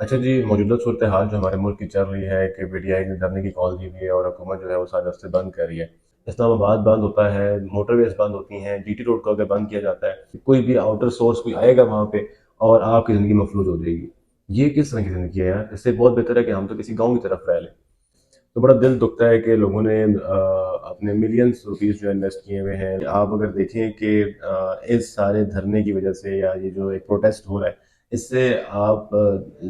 अच्छा जी, मौजूदा सूरत हाल जो हमारे मुल्क की चल रही है कि पीटीआई ने धरने की कॉल दी हुई है और हुकूमत जो है वो सारे रास्ते बंद कर रही है। इस्लामाबाद बंद होता है, मोटरवेज बंद होती हैं, जीटी रोड को अगर बंद किया जाता है, कोई भी आउटर सोर्स कोई आएगा वहाँ पे और आपकी ज़िंदगी मफलूज हो जाएगी। ये किस तरह की ज़िंदगी है यार? इससे बहुत बेहतर है कि हम तो किसी गाँव की तरफ रह लें। तो बड़ा दिल दुखता है कि लोगों ने अपने मिलियंस रुपीस जो इन्वेस्ट किए हुए हैं। आप अगर देखें कि इस सारे धरने की वजह से या ये जो एक प्रोटेस्ट हो रहा है, इससे आप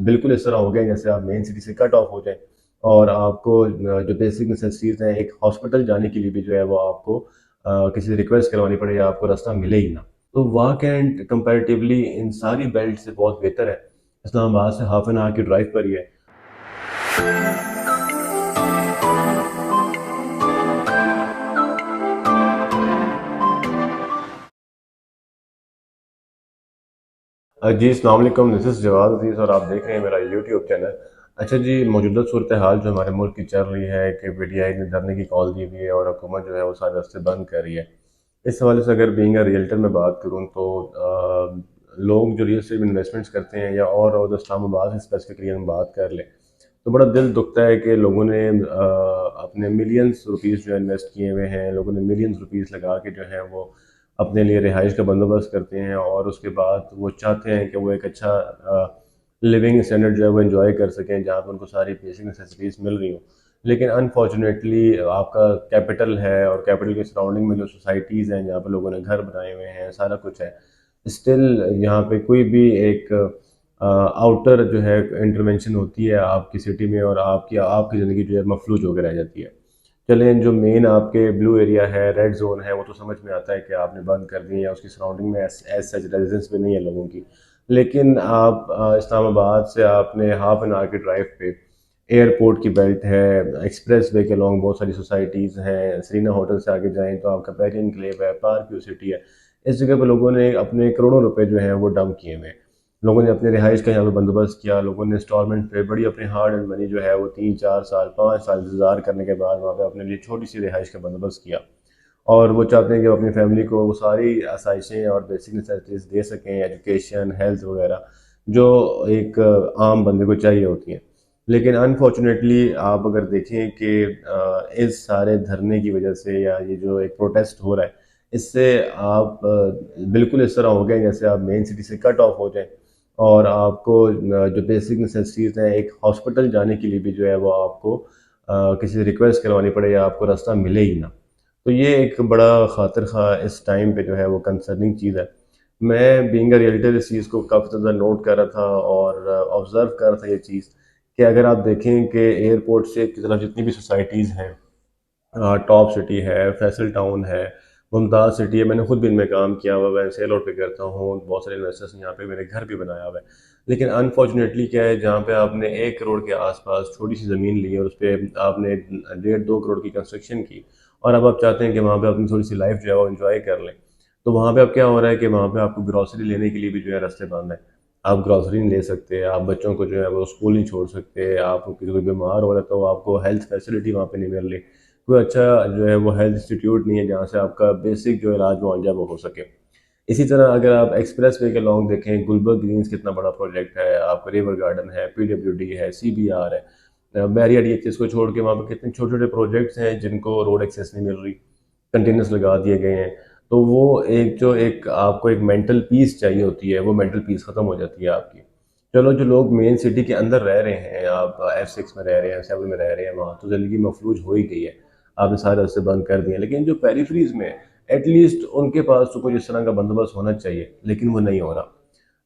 बिल्कुल इस तरह हो गए जैसे आप मेन सिटी से कट ऑफ हो जाए और आपको जो बेसिक नेसेसिटीज़ हैं, एक हॉस्पिटल जाने के लिए भी जो है वो आपको किसी से रिक्वेस्ट करवानी पड़े या आपको रास्ता मिले ही ना। तो वाकई कंपैरेटिवली इन सारी बेल्ट से बहुत बेहतर है, इस्लामाबाद से हाफ एन आवर की ड्राइव पर ही है। जी, अस्सलाम वालेकुम, दिस इज़ जवाद अज़ीज़ और आप देख रहे हैं मेरा यूट्यूब चैनल। अच्छा जी, मौजूदा सूरत हाल जो हमारे मुल्क की चल रही है कि पीटीआई ने धरने की कॉल दी हुई है और हुकूमत जो है वो सारे रास्ते बंद कर रही है। इस हवाले से अगर बीइंग अ रियल्टर में बात करूँ तो लोग जो रियल एस्टेट में इन्वेस्टमेंट्स करते हैं या और इस्लामाबाद से स्पेसिफिकली हम बात कर लें, तो बड़ा दिल दुखता है कि लोगों ने अपने मिलियंस रुपीस जो इन्वेस्ट किए हुए हैं, लोगों ने मिलियंस रुपीस लगा के जो है वो अपने लिए रिहाइश का बंदोबस्त करते हैं और उसके बाद वो चाहते हैं कि वो एक अच्छा लिविंग स्टैंडर्ड जो है वो एंजॉय कर सकें जहाँ पर उनको सारी बेसिक नेसेसिटीज़ मिल रही हों। लेकिन अनफॉर्चुनेटली आपका कैपिटल है और कैपिटल के सराउंडिंग में जो सोसाइटीज़ हैं जहाँ पर लोगों ने घर बनाए हुए हैं, सारा कुछ है, स्टिल यहाँ पे कोई भी एक आउटर जो है इंटरवेंशन होती है आपकी सिटी में और आपकी आपकी ज़िंदगी जो है मफलूज होकर रह जाती है। चलें जो मेन आपके ब्लू एरिया है, रेड ज़ोन है, वो तो समझ में आता है कि आपने बंद कर दिए या उसकी सराउंडिंग में एज़ सच रेज़िडेंस भी नहीं है लोगों की। लेकिन आप इस्लामाबाद से आपने हाफ एन आवर की ड्राइव पे एयरपोर्ट की बेल्ट है, एक्सप्रेस वे के अलॉन्ग बहुत सारी सोसाइटीज़ हैं, सरीना होटल से आगे जाएँ तो आपका पेरिन एन्क्लेव है, पार्क व्यू सिटी है। इस जगह पे लोगों ने अपने करोड़ों रुपए जो हैं वो डंप किए हुए हैं। लोगों ने अपने रिहाइश का यहाँ पे बंदोबस्त किया, लोगों ने इंस्टॉलमेंट पे बड़ी अपनी हार्ड एंड मनी जो है वो 3-4 साल 5 साल इंतज़ार करने के बाद वहाँ पे अपने लिए छोटी सी रिहाइश का बंदोबस्त किया और वो चाहते हैं कि वो अपनी फैमिली को वो सारी आसाइशें और बेसिक नेसेसिटीज़ दे सकें, एजुकेशन, हेल्थ वगैरह, जो एक आम बंदे को चाहिए होती हैं। लेकिन अनफॉर्चुनेटली आप अगर देखें कि इस सारे धरने की वजह से या ये जो एक प्रोटेस्ट हो रहा है, इससे आप बिल्कुल इस तरह हो गए जैसे आप मेन सिटी से कट ऑफ हो जाएँ और आपको जो बेसिक नेसेसिटीज़ हैं, एक हॉस्पिटल जाने के लिए भी जो है वो आपको किसी से रिक्वेस्ट करवानी पड़े या आपको रास्ता मिले ही ना। तो ये एक बड़ा खातिर ख़्वाह इस टाइम पे जो है वो कंसर्निंग चीज़ है। मैं बीइंग अ रियल्टर इस चीज़ को काफ़ी ज़्यादा नोट कर रहा था और ऑब्ज़र्व कर रहा था ये चीज़ कि अगर आप देखें कि एयरपोर्ट से की तरफ जितनी भी सोसाइटीज़ हैं, टॉप सिटी है, फैसल टाउन है, मुमताज़ सिटी है, मैंने खुद भी इनमें काम किया हुआ है, सेल आउट पे करता हूँ, बहुत सारे इन्वेस्टर्स ने यहाँ पे मेरे घर भी बनाया हुआ है। लेकिन अनफॉर्चुनेटली क्या है जहाँ पे आपने 1 करोड़ के आसपास छोटी-सी ज़मीन ली और उसपे आपने डेढ़ 2 करोड़ की कंस्ट्रक्शन की और अब आप चाहते हैं कि वहाँ पे अपनी थोड़ी-सी लाइफ़ जो है वो एन्जॉय कर लें। तो वहाँ पे अब क्या हो रहा है कि वहाँ पे आपको ग्रॉसरी लेने के लिए भी जो है रास्ते बंद हैं। आप ग्रॉसरी नहीं ले सकते, आप बच्चों को जो है वो स्कूल नहीं छोड़ सकते, आप किसी कोई बीमार हो रहा है तो आपको हेल्थ फैसिलिटी वहाँ पे नहीं मिल रही। कोई अच्छा जो है वो हेल्थ इंस्टीट्यूट नहीं है जहाँ से आपका बेसिक जो इलाज मुआवजा वो हो सके। इसी तरह अगर आप एक्सप्रेस वे के लॉन्ग देखें, गुलबर्ग ग्रीन्स कितना बड़ा प्रोजेक्ट है, आपका रिवर गार्डन है, पीडब्ल्यूडी है, सीबीआर है, बैरियर डीएचएस को छोड़ के वहाँ पे कितने छोटे छोटे प्रोजेक्ट्स हैं जिनको रोड एक्सेस नहीं मिल रही, कंटेनर्स लगा दिए गए हैं। तो वो एक जो एक आपको एक मेंटल पीस चाहिए होती है, वो मेंटल पीस ख़त्म हो जाती है आपकी। चलो जो लोग मेन सिटी के अंदर रह रहे हैं, आप F6 में रह रहे हैं, F7 में रह रहे हैं, वहाँ तो ज़िंदगी मफलूज हो ही गई है, आपने सारे रास्ते बंद कर दिए हैं। लेकिन जो पेरीफ्रीज में एटलीस्ट उनके पास तो कुछ इस तरह का बंदोबस्त होना चाहिए, लेकिन वो नहीं हो रहा।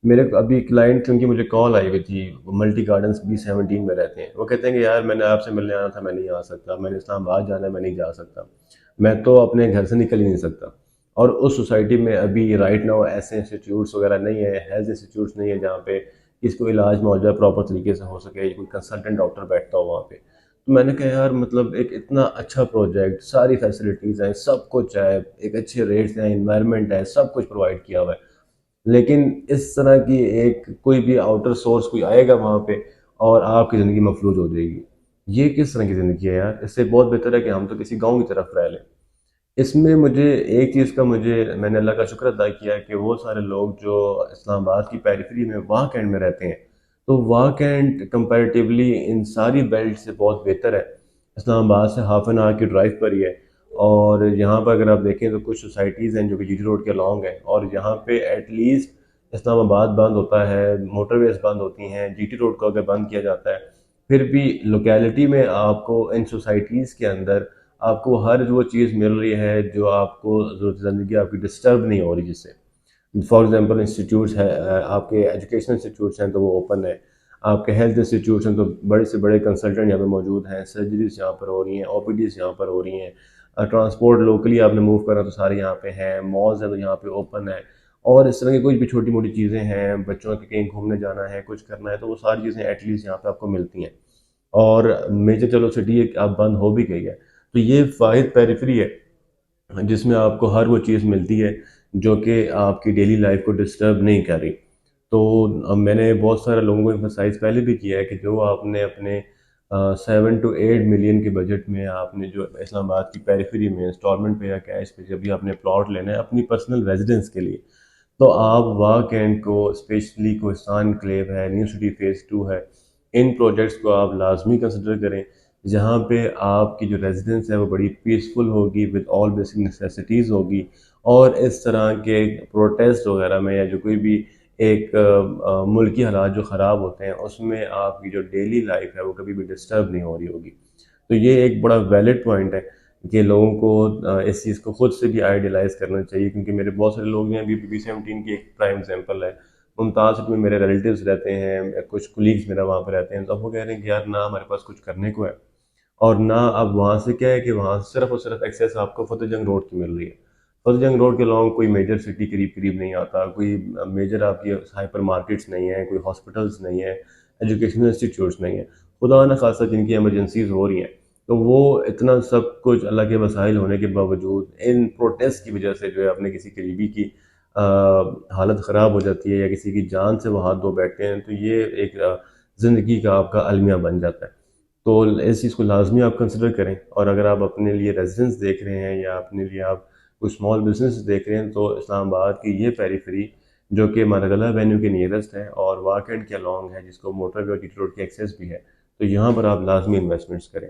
मेरे अभी क्लाइंट क्योंकि मुझे कॉल आई हुई थी, वो मल्टी गार्डन्स B17 में रहते हैं, वो कहते हैं कि यार मैंने आपसे मिलने आना था, मैं नहीं आ सकता, मैंने इस्लामाबाद जाना है, मैं नहीं जा सकता, मैं तो अपने घर से निकल ही नहीं सकता। और उस सोसाइटी में अभी राइट नाउ ऐसे इंस्टीट्यूट्स वगैरह नहीं है, हेल्थ इंस्टीट्यूट्स नहीं है जहाँ पे इसको इलाज मुआवजा प्रॉपर तरीके से हो सके, कोई कंसल्टेंट डॉक्टर बैठता हो वहाँ पे। तो मैंने कहा यार मतलब एक इतना अच्छा प्रोजेक्ट, सारी फैसिलिटीज़ हैं, सब कुछ है, एक अच्छे रेट्स हैं, इन्वायरमेंट है, सब कुछ प्रोवाइड किया हुआ है, लेकिन इस तरह की एक कोई भी आउटर सोर्स कोई आएगा वहाँ पे और आपकी ज़िंदगी मफलूज हो जाएगी। ये किस तरह की ज़िंदगी है यार? इससे बहुत बेहतर है कि हम तो किसी गाँव की तरफ रह लें। इसमें मुझे एक चीज़ का मैंने अल्लाह का शुक्र अदा किया कि वो सारे लोग जो इस्लामाबाद की पेरिफेरी में वहाँ कैंट में रहते हैं, تو واقعاً کمپیریٹیولی ان ساری بیلٹ سے بہت بہتر ہے، اسلام آباد سے ہاف این آور کی ڈرائیو پر ہی ہے۔ اور یہاں پر اگر آپ دیکھیں تو کچھ سوسائٹیز ہیں جو کہ جی ٹی روڈ کے along ہیں، اور یہاں پہ ایٹ لیسٹ اسلام آباد بند ہوتا ہے، موٹر ویز بند ہوتی ہیں، جی ٹی روڈ کو اگر بند کیا جاتا ہے، پھر بھی لوکیلٹی میں آپ کو ان سوسائٹیز کے اندر آپ کو ہر وہ چیز مل رہی ہے جو آپ کو ضرورت زندگی آپ کی ڈسٹرب نہیں ہو رہی جس سے۔ فار ایگزامپل انسٹیٹیوٹس ہے، آپ کے ایجوکیشن انسٹیٹیوٹس ہیں تو وہ اوپن ہے، آپ کے ہیلتھ انسٹیٹیوٹس ہیں تو بڑے سے بڑے کنسلٹنٹ یہاں پہ موجود ہیں، سرجریز یہاں پر ہو رہی ہیں، او پی ڈیز یہاں پر ہو رہی ہیں، ٹرانسپورٹ لوکلی آپ نے موو کرنا تو سارے یہاں پہ ہیں، مالز ہیں تو یہاں پہ اوپن ہے، اور اس طرح کی کوئی بھی چھوٹی موٹی چیزیں ہیں، بچوں کے کہیں گھومنے جانا ہے، کچھ کرنا ہے، تو وہ ساری چیزیں ایٹ لیسٹ یہاں پہ آپ کو ملتی ہیں۔ اور میجر چلو سٹی ایک اب بند ہو بھی گئی ہے، تو یہ واحد پیریفری ہے جس میں آپ کو ہر وہ چیز ملتی ہے جو کہ آپ کی ڈیلی لائف کو ڈسٹرب نہیں کر رہی۔ تو میں نے بہت سارے لوگوں کو ایمفسائز پہلے بھی کیا ہے کہ جو آپ نے اپنے 7 to 8 ملین کے بجٹ میں آپ نے جو اسلام آباد کی پیریفری میں انسٹالمنٹ پہ یا کیش پہ جب بھی آپ نے پلاٹ لینا ہے اپنی پرسنل ریزیڈنس کے لیے، تو آپ واک اینڈ کو، اسپیشلی کوہستان کلیو ہے، نیو سٹی فیز 2 ہے، ان پروجیکٹس کو آپ لازمی کنسیڈر کریں، جہاں پہ آپ کی جو ریزیڈنس ہے وہ بڑی پیسفل ہوگی، ود آل بیسک نیسیسٹیز ہوگی، اور اس طرح کے پروٹیسٹ وغیرہ میں یا جو کوئی بھی ایک ملکی حالات جو خراب ہوتے ہیں اس میں آپ کی جو ڈیلی لائف ہے وہ کبھی بھی ڈسٹرب نہیں ہو رہی ہوگی۔ تو یہ ایک بڑا ویلڈ پوائنٹ ہے کہ لوگوں کو اس چیز کو خود سے بھی آئیڈیلائز کرنا چاہیے، کیونکہ میرے بہت سارے لوگ ہیں، ابھی BB17 کی ایک پرائم ایگزامپل ہے، ممتاز میں میرے ریلیٹیوز رہتے ہیں، کچھ کولیگز میرا وہاں پہ رہتے ہیں، تو اب وہ کہہ رہے ہیں کہ یار نہ ہمارے پاس کچھ کرنے کو ہے، اور نہ اب وہاں سے کیا ہے کہ وہاں صرف اور صرف ایکسیس آپ کو فتح جنگ روڈ کی مل رہی ہے۔ فتح جنگ روڈ کے لانگ کوئی میجر سٹی قریب قریب نہیں آتا، کوئی میجر آپ کی ہائپر مارکیٹس نہیں ہیں، کوئی ہاسپٹلس نہیں ہیں، ایجوکیشنل انسٹیٹیوٹس نہیں ہیں، خدا نہ خاصہ جن کی ایمرجنسیز ہو رہی ہیں۔ تو وہ اتنا سب کچھ اللہ کے وسائل ہونے کے باوجود ان پروٹیسٹ کی وجہ سے جو ہے اپنے کسی قریبی کی حالت خراب ہو جاتی ہے یا کسی کی جان سے وہ ہاتھ دھو بیٹھتے ہیں، تو یہ ایک زندگی کا آپ کا المیہ بن جاتا ہے۔ تو اس چیز کو لازمی آپ کنسیڈر کریں، اور اگر آپ اپنے لیے ریزیڈنس دیکھ رہے ہیں یا اپنے لیے آپ کوئی اسمال بزنس دیکھ رہے ہیں تو اسلام آباد کی یہ پیریفری جو کہ مارگلہ وینیو کے نیئرسٹ ہے اور واکنڈ کے along ہے، جس کو موٹر وے اور جی ٹی روڈ کی ایکسیس بھی ہے، تو یہاں پر آپ لازمی انویسٹمنٹس کریں۔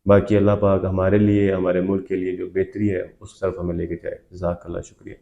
باقی اللہ پاک ہمارے لیے، ہمارے ملک کے لیے جو بہتری ہے اس طرف ہمیں لے کے جائے۔ جزاک اللہ، شکریہ۔